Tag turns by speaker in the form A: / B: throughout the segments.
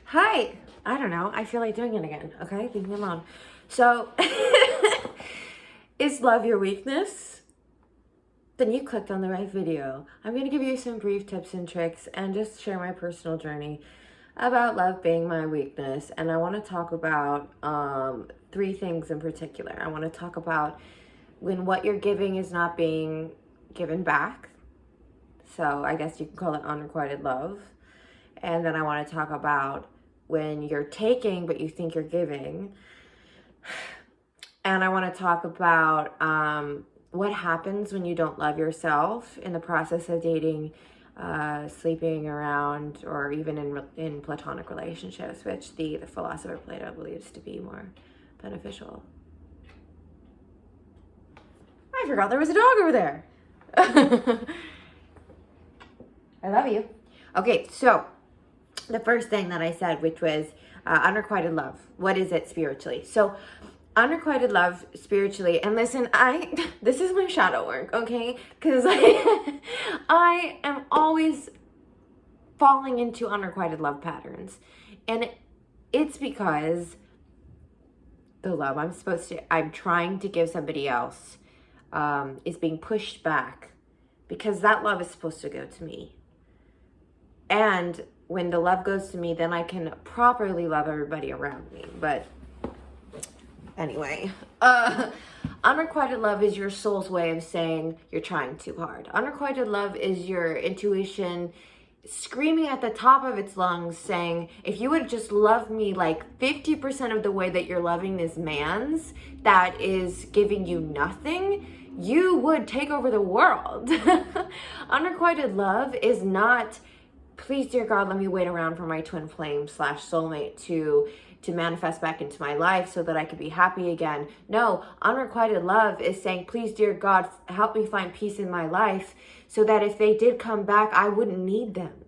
A: Hi. I don't know. I feel like doing it again. Okay, leave me alone. So, is love your weakness? Then you clicked on the right video. I'm going to give you some brief tips and tricks and just share my personal journey about love being my weakness. And I want to talk about three things in particular. I want to talk about when what you're giving is not being given back. So I guess you can call it unrequited love. And then I want to talk about when you're taking but you think you're giving. And I want to talk about what happens when you don't love yourself in the process of dating, sleeping around, or even in platonic relationships, which the philosopher Plato believes to be more beneficial. I forgot there was a dog over there. I love you. Okay, so the first thing that I said, which was unrequited love. What is it spiritually? So unrequited love spiritually, and listen, this is my shadow work, okay? Because I am always falling into unrequited love patterns. And it's because the love I'm trying to give somebody else is being pushed back because that love is supposed to go to me. And when the love goes to me, then I can properly love everybody around me. But anyway, unrequited love is your soul's way of saying you're trying too hard. Unrequited love is your intuition screaming at the top of its lungs saying, if you would just love me like 50% of the way that you're loving this man's that is giving you nothing, you would take over the world. Unrequited love is not, please, dear God, let me wait around for my twin flame / soulmate to manifest back into my life so that I could be happy again. No, unrequited love is saying, please, dear God, help me find peace in my life so that if they did come back, I wouldn't need them.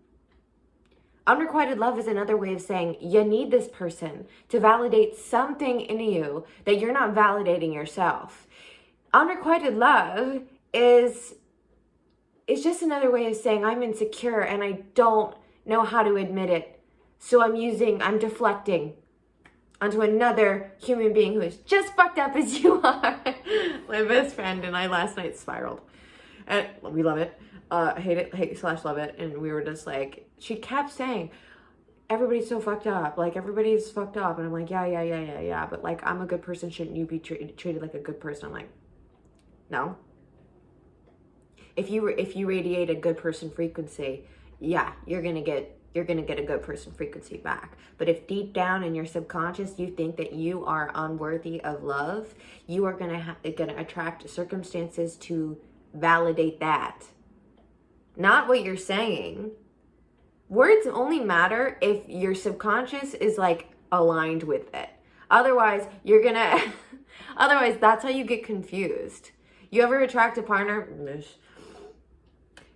A: Unrequited love is another way of saying you need this person to validate something in you that you're not validating yourself. Unrequited love is just another way of saying I'm insecure and I don't know how to admit it. So I'm deflecting onto another human being who is just fucked up as you are. My best friend and I last night spiraled. And we love it. Hate / love it. And we were just like, she kept saying, everybody's so fucked up. Like, everybody's fucked up. And I'm like, yeah. But like, I'm a good person. Shouldn't you be treated like a good person? I'm like, no. If you radiate a good person frequency, yeah, you're gonna get a good person frequency back. But if deep down in your subconscious you think that you are unworthy of love, you are gonna attract circumstances to validate that. Not what you're saying. Words only matter if your subconscious is like aligned with it. Otherwise, otherwise that's how you get confused. You ever attract a partner?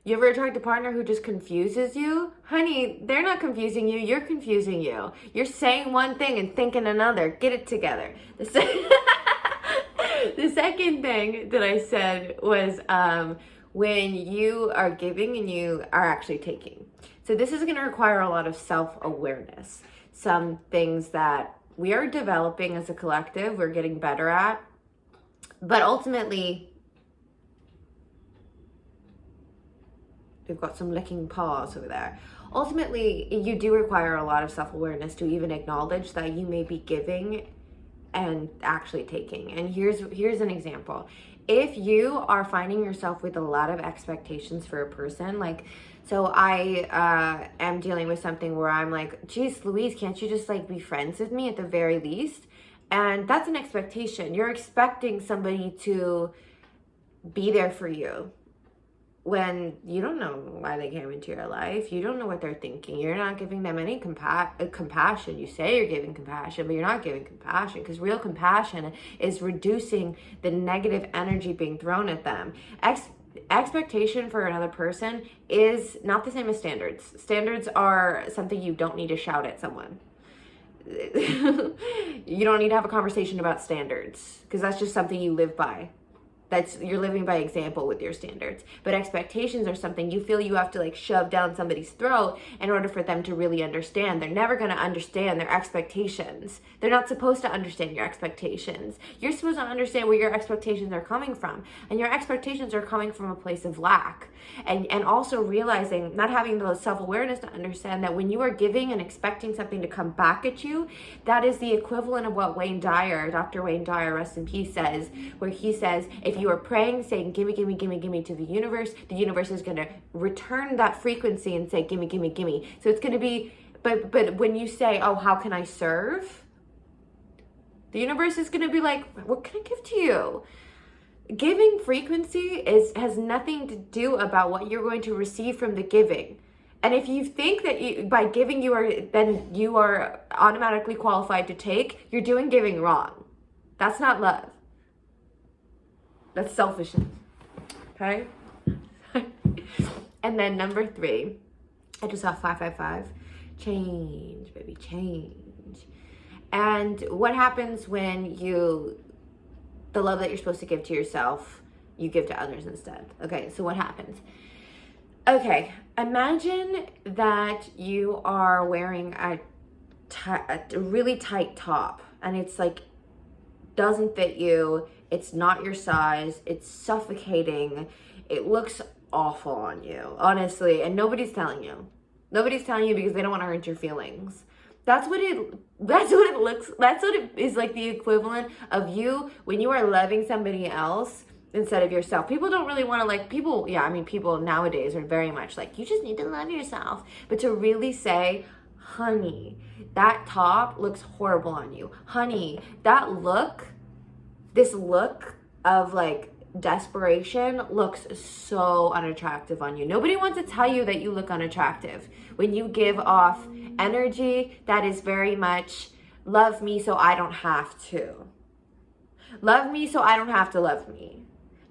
A: You ever attract a partner who just confuses you? Honey, they're not confusing you. You're confusing you. You're saying one thing and thinking another. Get it together. The second thing that I said was when you are giving and you are actually taking. So this is going to require a lot of self-awareness. Some things that we are developing as a collective, we're getting better at. But ultimately, we've got some licking paws over there. Ultimately, you do require a lot of self-awareness to even acknowledge that you may be giving and actually taking. And here's an example. If you are finding yourself with a lot of expectations for a person, like, so I am dealing with something where I'm like, geez, Louise, can't you just like be friends with me at the very least? And that's an expectation. You're expecting somebody to be there for you when you don't know why they came into your life. You don't know what they're thinking. You're not giving them any compassion. You say you're giving compassion, but you're not giving compassion, because real compassion is reducing the negative energy being thrown at them. Expectation for another person is not the same as standards. Standards are something you don't need to shout at someone. You don't need to have a conversation about standards, because that's just something you live by. You're living by example with your standards. But expectations are something you feel you have to like shove down somebody's throat in order for them to really understand. They're never going to understand their expectations. They're not supposed to understand your expectations. You're supposed to understand where your expectations are coming from. And your expectations are coming from a place of lack. And also realizing, not having the self-awareness to understand that when you are giving and expecting something to come back at you, that is the equivalent of what Dr. Wayne Dyer, rest in peace, says, where he says, if you are praying, saying, gimme, gimme, gimme, gimme to the universe is going to return that frequency and say, gimme, gimme, gimme. So it's going to be, but when you say, oh, how can I serve? The universe is going to be like, what can I give to you? Giving frequency has nothing to do about what you're going to receive from the giving. And if you think that by giving you are automatically qualified to take, you're doing giving wrong. That's not love. That's selfishness. Okay? And then number 3, I just saw 555. Change, baby, change. And what happens when the love that you're supposed to give to yourself, you give to others instead? Okay, so what happens? Okay, imagine that you are wearing a really tight top and it's like doesn't fit you. It's not your size. It's suffocating. It looks awful on you, honestly. And nobody's telling you. Nobody's telling you because they don't want to hurt your feelings. That's what it is like, the equivalent of you when you are loving somebody else instead of yourself. People don't really want to people nowadays are very much like, you just need to love yourself. But to really say, honey, that top looks horrible on you. Honey, this look of like desperation looks so unattractive on you. Nobody wants to tell you that you look unattractive. When you give off energy that is very much, love me so I don't have to. Love me so I don't have to love me.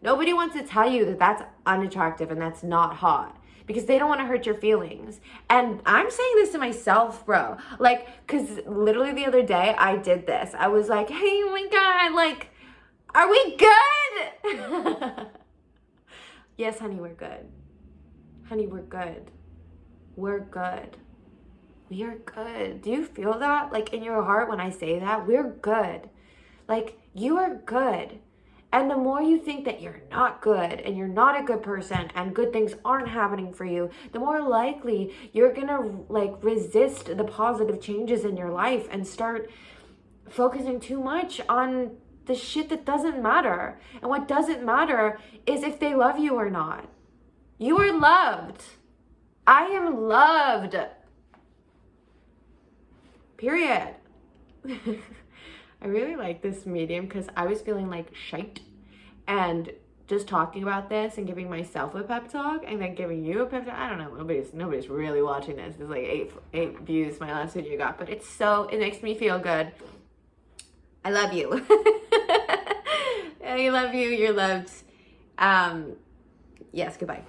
A: Nobody wants to tell you that that's unattractive and that's not hot, because they don't want to hurt your feelings. And I'm saying this to myself, bro. Because literally the other day I did this. I was like, hey, oh my God, are we good? Yes, honey, we're good. Honey, we're good. We're good. We are good. Do you feel that? In your heart when I say that? We're good. You are good. And the more you think that you're not good and you're not a good person and good things aren't happening for you, the more likely you're gonna resist the positive changes in your life and start focusing too much on the shit that doesn't matter. And what doesn't matter is if they love you or not. You are loved. I am loved. Period. I really like this medium because I was feeling like shite, and just talking about this and giving myself a pep talk and then giving you a pep talk. I don't know, nobody's really watching this. There's eight views my last video got, but it makes me feel good. I love you. I love you. You're loved. Yes, goodbye.